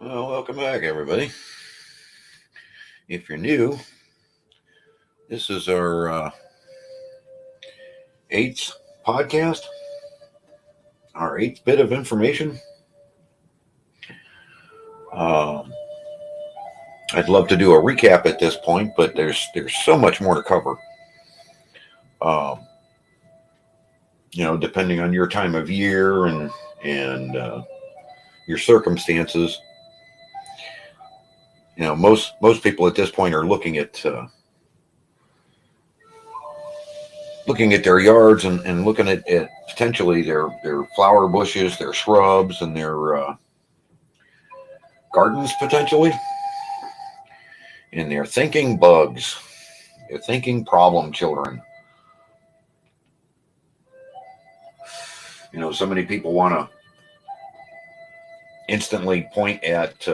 Well, welcome back, everybody. If you're new, this is our eighth podcast, our eighth bit of information. I'd love to do a recap at this point, but there's so much more to cover. Depending on your time of year and your circumstances, most people at this point are looking at their yards and looking at potentially their flower bushes, their shrubs, and their gardens potentially. And they're thinking bugs. They're thinking problem children. So many people want to instantly point at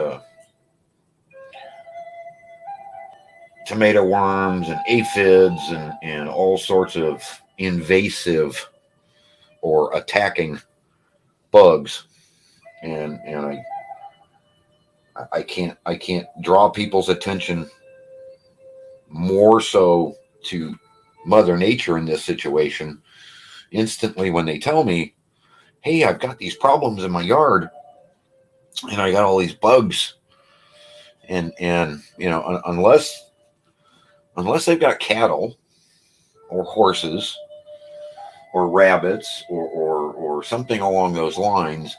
tomato worms and aphids and all sorts of invasive or attacking bugs, and I can't draw people's attention more so to Mother Nature in this situation instantly when they tell me, hey, I've got these problems in my yard and I got all these bugs, and unless they've got cattle or horses or rabbits or something along those lines,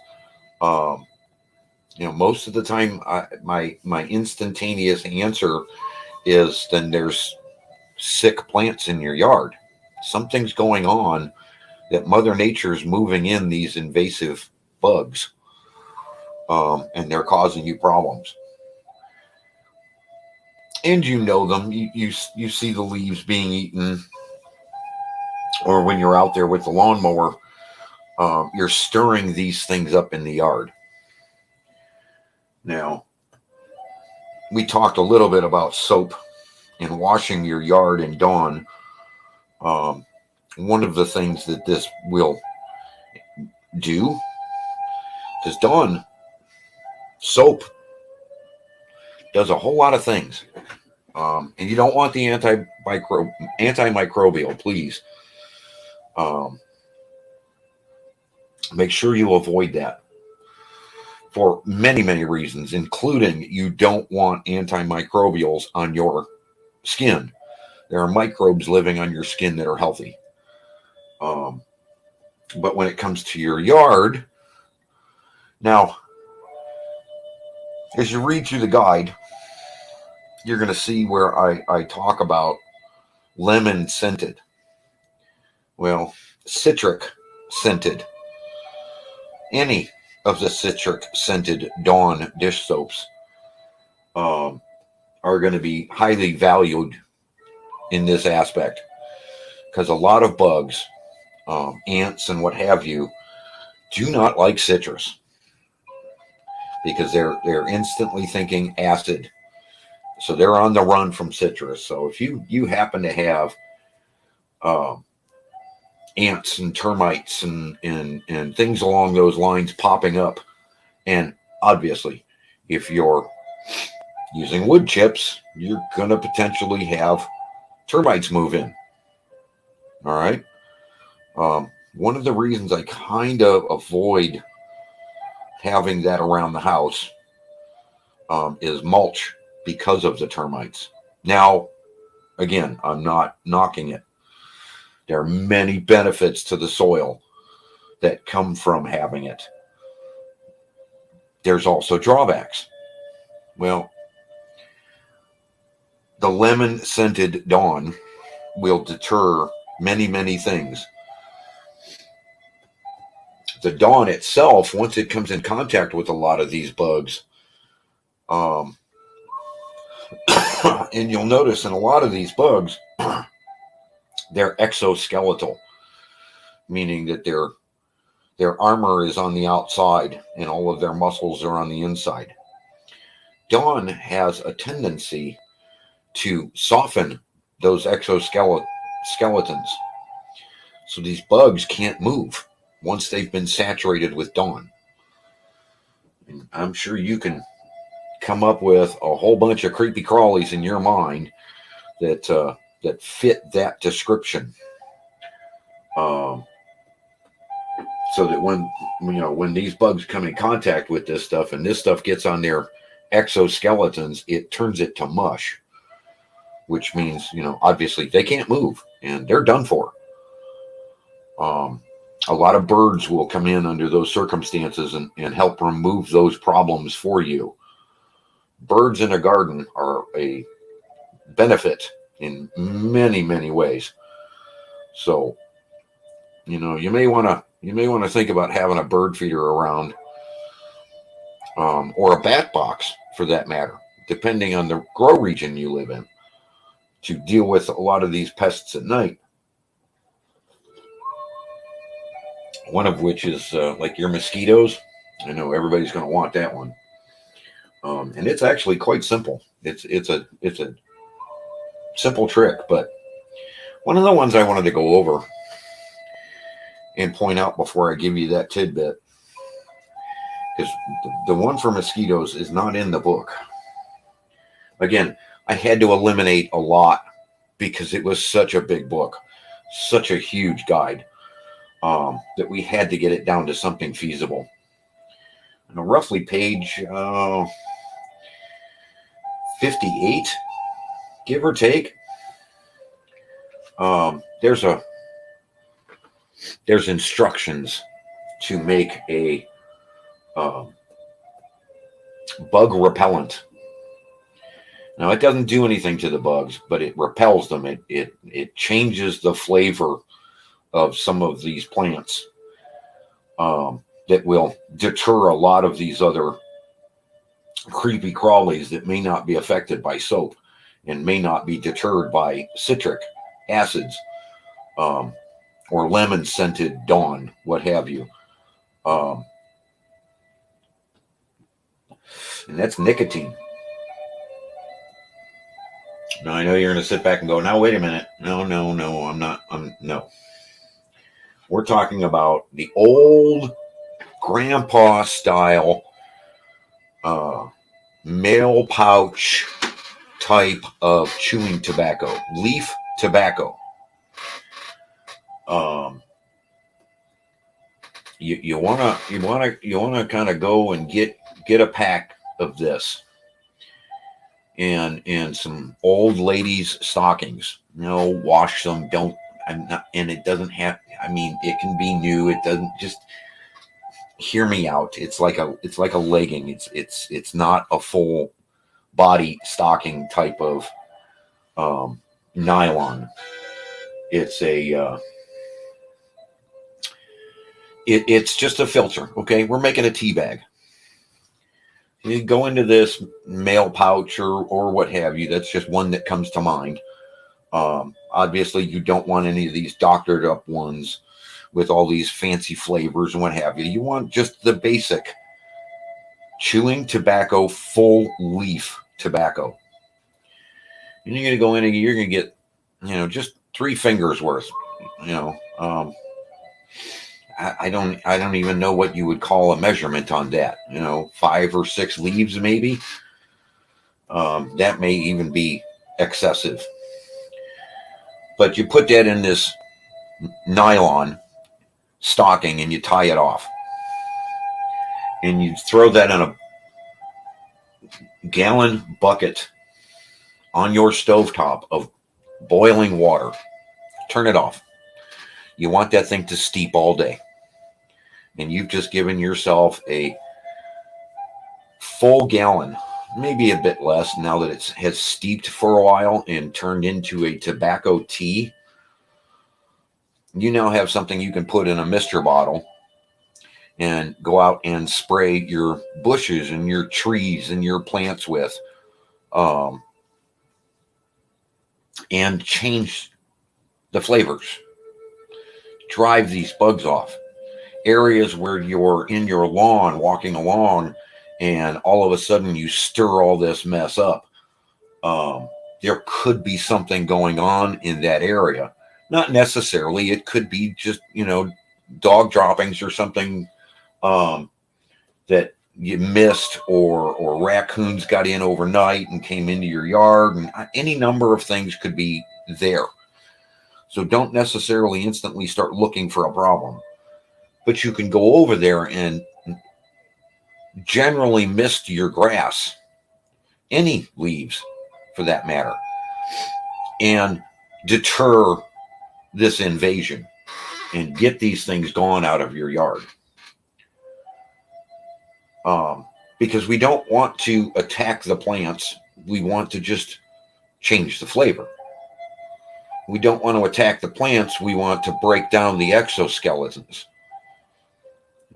most of the time my instantaneous answer is, then there's sick plants in your yard. Something's going on, that Mother Nature's moving in these invasive bugs, and they're causing you problems. And them. You see the leaves being eaten, or when you're out there with the lawnmower, you're stirring these things up in the yard. Now, we talked a little bit about soap and washing your yard in Dawn. One of the things that this will do, because Dawn soap does a whole lot of things. And you don't want the antimicrobial, please. Make sure you avoid that for many, many reasons, including you don't want antimicrobials on your skin. There are microbes living on your skin that are healthy. But when it comes to your yard, now, as you read through the guide, you're going to see where I talk about lemon scented. Well, citric scented. Any of the citric scented Dawn dish soaps are going to be highly valued in this aspect, because a lot of bugs, ants and what have you, do not like citrus, because they're instantly thinking acid. So they're on the run from citrus. So if you happen to have ants and termites and things along those lines popping up, and obviously if you're using wood chips, you're going to potentially have termites move in. All right. One of the reasons I kind of avoid having that around the house is mulch, because of the termites. Now, again, I'm not knocking it. There are many benefits to the soil that come from having it. There's also drawbacks. Well, the lemon scented Dawn will deter many, many things. The Dawn itself, once it comes in contact with a lot of these bugs, and you'll notice in a lot of these bugs, they're exoskeletal, meaning that their armor is on the outside and all of their muscles are on the inside. Dawn has a tendency to soften those exoskeletons. So these bugs can't move once they've been saturated with Dawn. And I'm sure you can come up with a whole bunch of creepy crawlies in your mind that that fit that description. So that when these bugs come in contact with this stuff and this stuff gets on their exoskeletons, it turns it to mush, which means, obviously they can't move and they're done for. A lot of birds will come in under those circumstances and help remove those problems for you. Birds in a garden are a benefit in many, many ways. So, you may want to think about having a bird feeder around, or a bat box for that matter, depending on the grow region you live in, to deal with a lot of these pests at night. One of which is like your mosquitoes. I know everybody's going to want that one, and it's actually quite simple. It's a simple trick, but one of the ones I wanted to go over and point out before I give you that tidbit, because the one for mosquitoes is not in the book. Again, I had to eliminate a lot because it was such a big book, such a huge guide. That we had to get it down to something feasible. And roughly page 58, give or take. There's instructions to make a bug repellent. Now, it doesn't do anything to the bugs, but it repels them. It changes the flavor of some of these plants, that will deter a lot of these other creepy crawlies that may not be affected by soap and may not be deterred by citric acids, or lemon scented Dawn, what have you. And that's nicotine. Now, I know you're going to sit back and go, now, wait a minute. No, I'm not. No. We're talking about the old grandpa style mail pouch type of chewing tobacco, leaf tobacco. You wanna kind of go and get a pack of this and some old ladies' stockings. Wash them. Don't. And it doesn't have. I mean, it can be new. It doesn't. Just hear me out. It's like a legging. It's not a full body stocking type of nylon. It's it's just a filter. Okay, we're making a tea bag. You go into this mail pouch or what have you. That's just one that comes to mind. Obviously, you don't want any of these doctored up ones with all these fancy flavors and what have you. You want just the basic chewing tobacco, full leaf tobacco. And you're going to go in and you're going to get, just 3 fingers worth. I don't even know what you would call a measurement on that. 5 or 6 leaves maybe. That may even be excessive. But you put that in this nylon stocking and you tie it off. And you throw that in a gallon bucket on your stovetop of boiling water. Turn it off. You want that thing to steep all day. And you've just given yourself a full gallon, maybe a bit less now that it has steeped for a while and turned into a tobacco tea. You now have something you can put in a mister bottle and go out and spray your bushes and your trees and your plants with, and change the flavors. Drive these bugs off. Areas where you're in your lawn walking along and all of a sudden you stir all this mess up. There could be something going on in that area. Not necessarily. It could be just, dog droppings or something that you missed, or raccoons got in overnight and came into your yard, and any number of things could be there. So don't necessarily instantly start looking for a problem, but you can go over there and generally mist your grass, any leaves for that matter, and deter this invasion and get these things gone out of your yard. Because we don't want to attack the plants. We want to just change the flavor. We don't want to attack the plants. We want to break down the exoskeletons.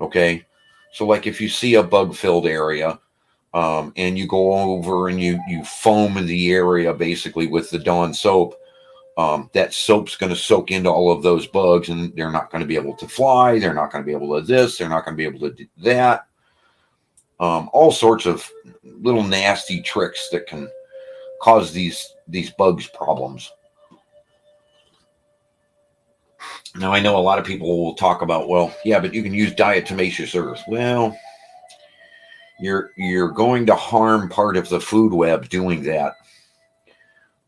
Okay? So like if you see a bug-filled area, and you go over and you foam in the area basically with the Dawn soap, that soap's going to soak into all of those bugs, and they're not going to be able to fly. They're not going to be able to this. They're not going to be able to do that. All sorts of little nasty tricks that can cause these bugs problems. Now, I know a lot of people will talk about, well, yeah, but you can use Diatomaceous Earth. Well, you're going to harm part of the food web doing that.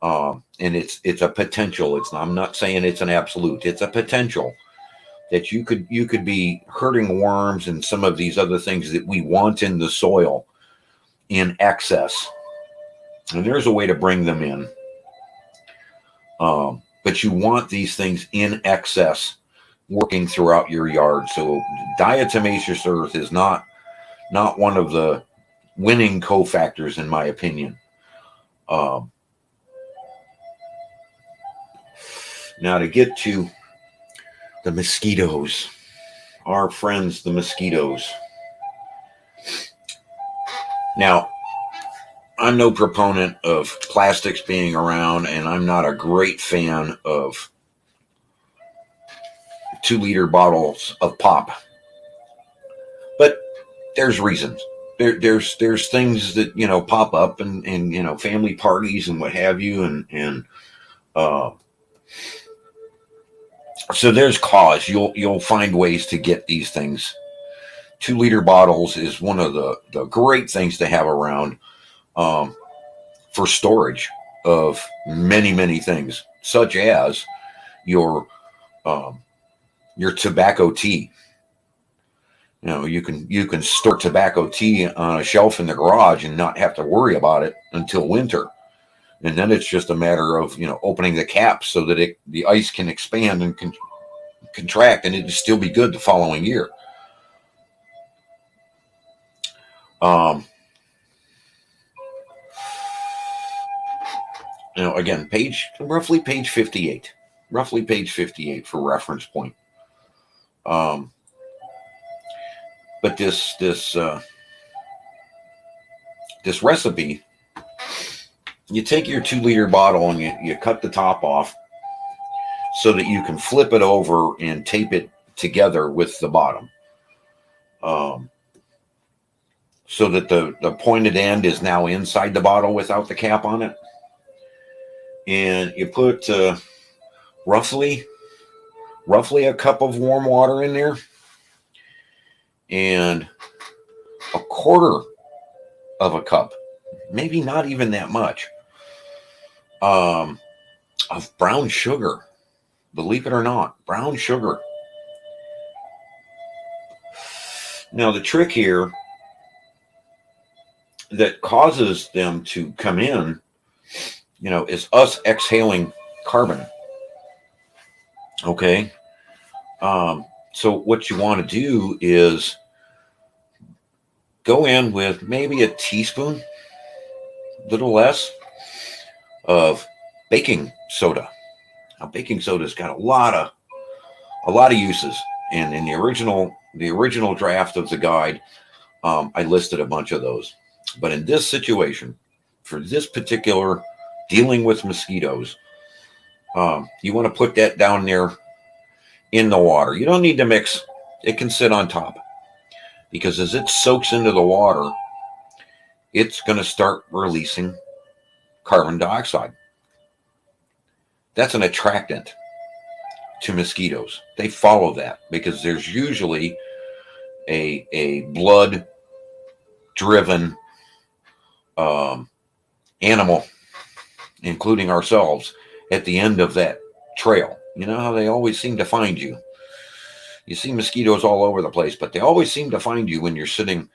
And it's a potential. I'm not saying it's an absolute. It's a potential that you could be hurting worms and some of these other things that we want in the soil in excess. And there's a way to bring them in. But you want these things in excess working throughout your yard. So Diatomaceous Earth is not one of the winning cofactors, in my opinion. Now to get to the mosquitoes, our friends, the mosquitoes. Now, I'm no proponent of plastics being around, and I'm not a great fan of 2-liter bottles of pop. But there's reasons. There's things that pop up and family parties and what have you, and so there's cause. You'll find ways to get these things. 2-liter bottles is one of the great things to have around for storage of many things, such as your tobacco tea. You can store tobacco tea on a shelf in the garage and not have to worry about it until winter. And then it's just a matter of, opening the cap so that the ice can expand and contract, and it'll still be good the following year. Again, roughly page 58 for reference point. But this recipe, you take your 2-liter bottle and you cut the top off so that you can flip it over and tape it together with the bottom. So that the pointed end is now inside the bottle without the cap on it. And you put roughly a cup of warm water in there, and a quarter of a cup, maybe not even that much, of brown sugar. Believe it or not, brown sugar. Now, the trick here that causes them to come in, is us exhaling carbon. Okay. So what you want to do is go in with maybe a teaspoon, little less, of baking soda. Now, baking soda's got a lot of uses, and in the original draft of the guide, I listed a bunch of those. But in this situation, for this particular dealing with mosquitoes, you want to put that down there in the water. You don't need to mix. It can sit on top, because as it soaks into the water, it's going to start releasing carbon dioxide. That's an attractant to mosquitoes. They follow that because there's usually a blood driven animal, including ourselves, at the end of that trail. You know how they always seem to find you. You see mosquitoes all over the place, but they always seem to find you when you're sitting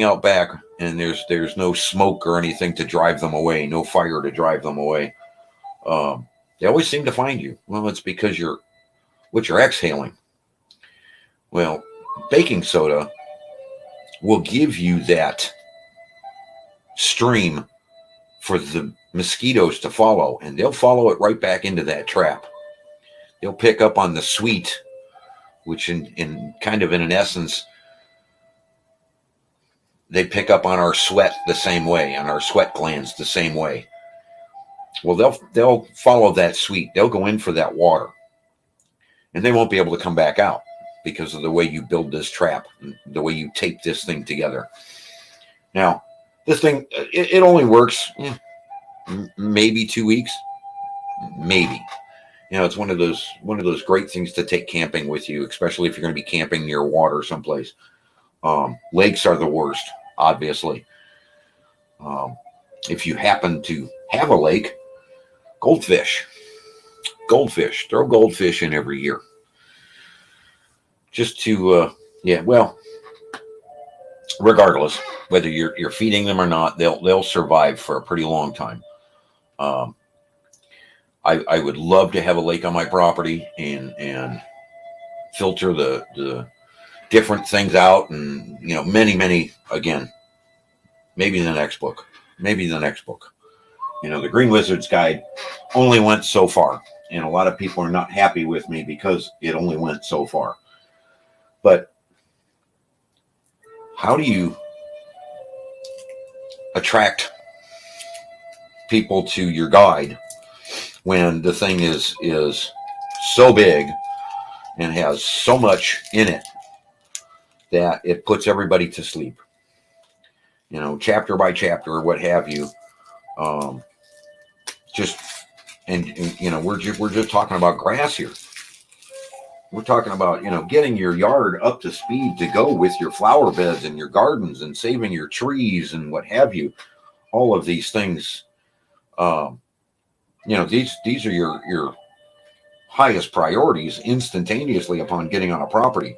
out back and there's no smoke or anything to drive them away, no fire to drive them away. They always seem to find you. Well, it's because you're exhaling. Well, baking soda will give you that stream for the mosquitoes to follow, and they'll follow it right back into that trap. They'll pick up on the sweet, which in kind of in an essence, they pick up on our sweat the same way, on our sweat glands the same way. Well, they'll follow that sweet. They'll go in for that water, and they won't be able to come back out because of the way you build this trap, the way you tape this thing together. Now, this thing, it only works maybe 2 weeks, maybe. You know, it's one of those great things to take camping with you, especially if you're going to be camping near water someplace. Lakes are the worst, obviously. If you happen to have a lake, goldfish, throw goldfish in every year. Just to, regardless, whether you're feeding them or not, they'll survive for a pretty long time. I would love to have a lake on my property and filter the different things out, and many again. Maybe the next book. The Green Wizard's Guide only went so far, and a lot of people are not happy with me because it only went so far. But how do you attract people to your guide when the thing is so big and has so much in it that it puts everybody to sleep? Chapter by chapter or what have you. We're just talking about grass here. We're talking about, getting your yard up to speed to go with your flower beds and your gardens and saving your trees and what have you. All of these things, these are your highest priorities instantaneously upon getting on a property.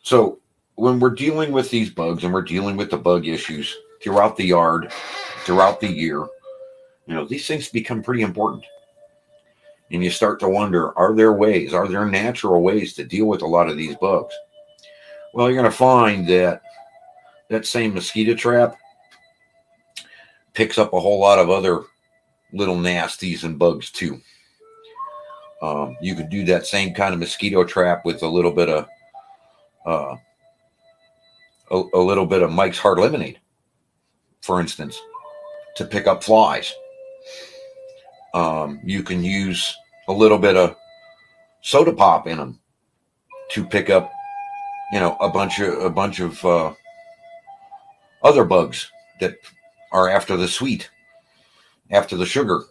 So when we're dealing with these bugs and we're dealing with the bug issues throughout the yard, throughout the year, these things become pretty important. And you start to wonder, are there natural ways to deal with a lot of these bugs? Well, you're going to find that same mosquito trap picks up a whole lot of other little nasties and bugs too. You could do that same kind of mosquito trap with a little bit of Mike's Hard Lemonade, for instance, to pick up flies. You can use a little bit of soda pop in them to pick up, a bunch of other bugs that are after the sweet, after the sugar.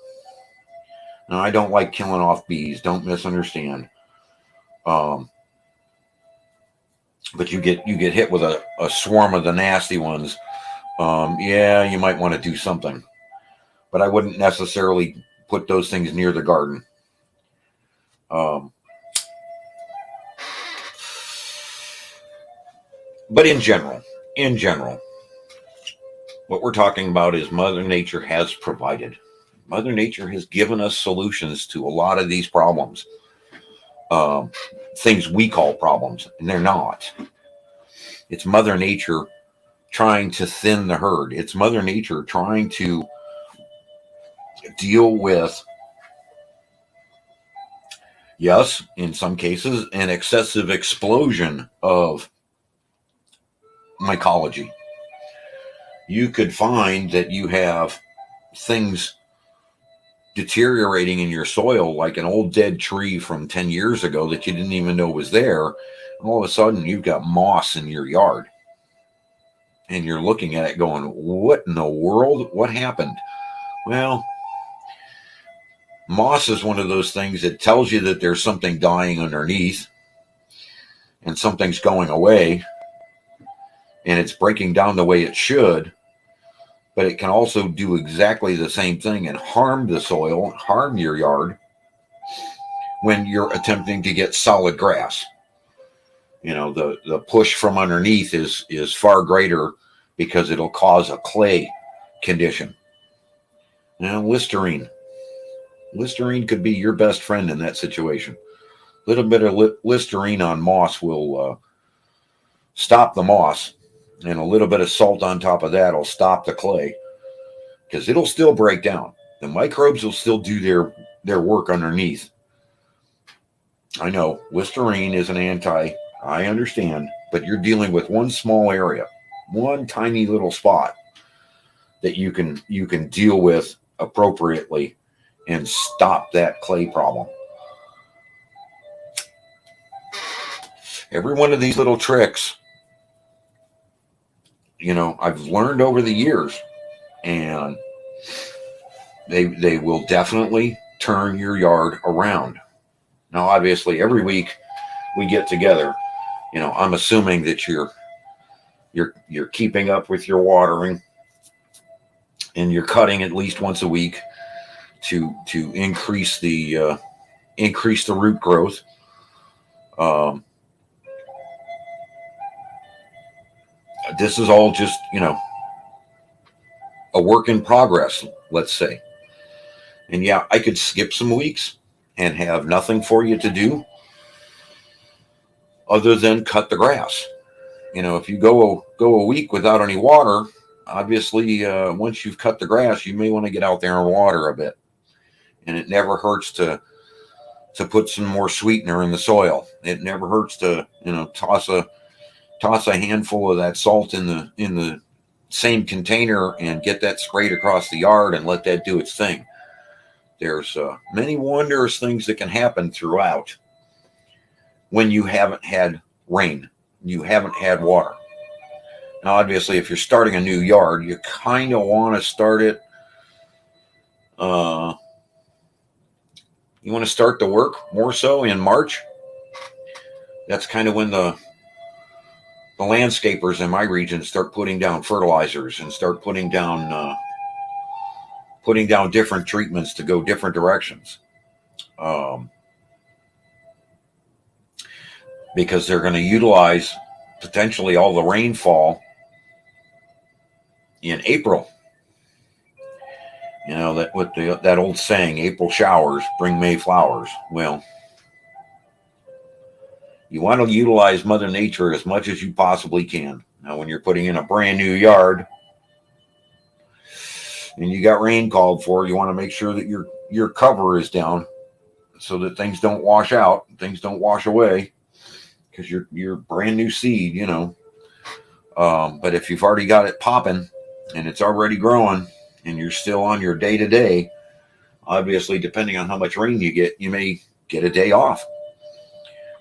Now, I don't like killing off bees. Don't misunderstand. But you get hit with a swarm of the nasty ones. You might want to do something, but I wouldn't necessarily put those things near the garden. But in general, what we're talking about is Mother Nature has provided. Mother Nature has given us solutions to a lot of these problems. Things we call problems, and they're not. It's Mother Nature trying to thin the herd. It's Mother Nature trying to deal with, yes, in some cases, an excessive explosion of mycology. You could find that you have things deteriorating in your soil, like an old dead tree from 10 years ago that you didn't even know was there. And all of a sudden, you've got moss in your yard. And you're looking at it going, what in the world? What happened? Well, moss is one of those things that tells you that there's something dying underneath. and something's going away and it's breaking down the way it should, but it can also do exactly the same thing and harm the soil, harm your yard when you're attempting to get solid grass. The push from underneath is far greater because it'll cause a clay condition. Now, Listerine could be your best friend in that situation. A little bit of Listerine on moss will stop the moss, and a little bit of salt on top of that will stop the clay, because it'll still break down. The microbes will still do their work underneath. I know Listerine is an I understand, but you're dealing with one small area, one tiny little spot that you can deal with appropriately and stop that clay problem. Every one of these little tricks, I've learned over the years, and they will definitely turn your yard around. Now, obviously, every week we get together. I'm assuming that you're keeping up with your watering, and you're cutting at least once a week to increase the root growth. This is all just a work in progress, let's say. And yeah, I could skip some weeks and have nothing for you to do other than cut the grass. If you go a week without any water, obviously, once you've cut the grass, you may want to get out there and water a bit. And it never hurts to put some more sweetener in the soil. It never hurts to toss a handful of that salt in the same container and get that sprayed across the yard and let that do its thing. There's many wondrous things that can happen throughout when you haven't had rain, you haven't had water. Now, obviously, if you're starting a new yard, you kind of want to start it. You want to start the work more so in March. That's kind of when the landscapers in my region start putting down fertilizers and start putting down different treatments to go different directions. Because they're going to utilize potentially all the rainfall in April. That with that old saying, April showers bring May flowers. Well, you want to utilize Mother Nature as much as you possibly can. Now, when you're putting in a brand new yard and you got rain called for, you want to make sure that your cover is down so that things don't wash out, things don't wash away, because you're brand new seed, But if you've already got it popping and it's already growing and you're still on your day-to-day, obviously, depending on how much rain you get, you may get a day off.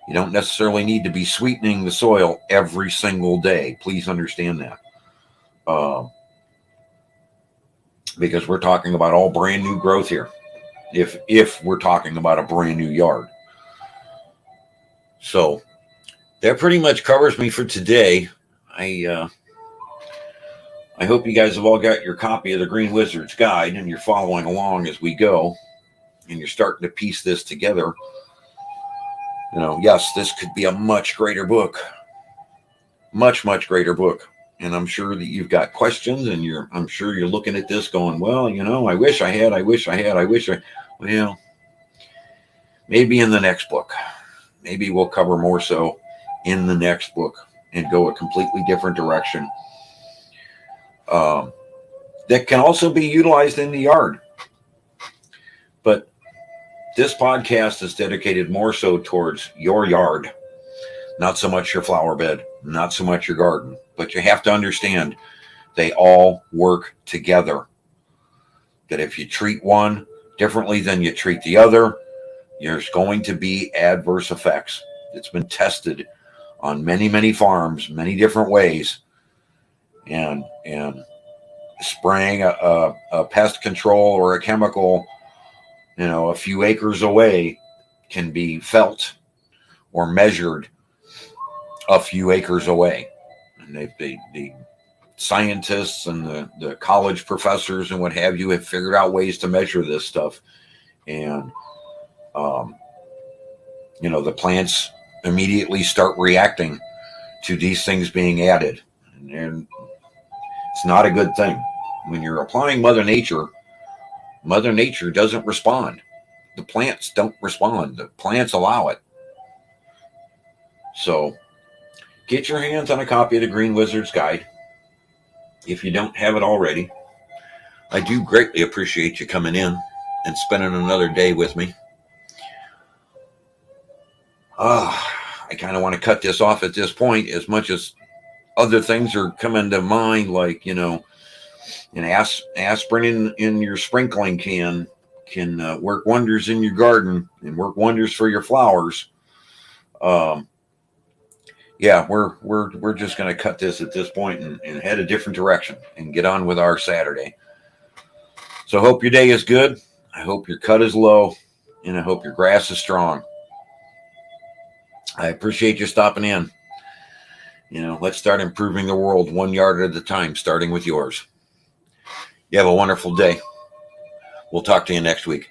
You don't necessarily need to be sweetening the soil every single day. Please understand that. Because we're talking about all brand new growth here. If we're talking about a brand new yard. So that pretty much covers me for today. I hope you guys have all got your copy of the Green Wizard's Guide and you're following along as we go and you're starting to piece this together. Yes, this could be a much greater book. Much, much greater book. And I'm sure that you've got questions and I'm sure you're looking at this going, well, I wish I had. Well, maybe in the next book. Maybe we'll cover more so in the next book and go a completely different direction. That can also be utilized in the yard. But this podcast is dedicated more so towards your yard, not so much your flower bed, not so much your garden. But you have to understand they all work together. That if you treat one differently than you treat the other, there's going to be adverse effects. It's been tested on many, many farms, many different ways. And spraying a pest control or a chemical, a few acres away can be felt or measured a few acres away. And the scientists and the college professors and what have you have figured out ways to measure this stuff. And, the plants immediately start reacting to these things being added. And it's not a good thing. When you're applying Mother Nature doesn't respond. The plants don't respond. The plants allow it. So get your hands on a copy of the Green Wizard's Guide if you don't have it already. I do greatly appreciate you coming in and spending another day with me. I kind of want to cut this off at this point, as much as other things are coming to mind, like, an aspirin in your sprinkling can work wonders in your garden and work wonders for your flowers. Yeah, we're just going to cut this at this point and head a different direction and get on with our Saturday. So I hope your day is good. I hope your cut is low, and I hope your grass is strong. I appreciate you stopping in. Let's start improving the world 1 yard at a time, starting with yours. You have a wonderful day. We'll talk to you next week.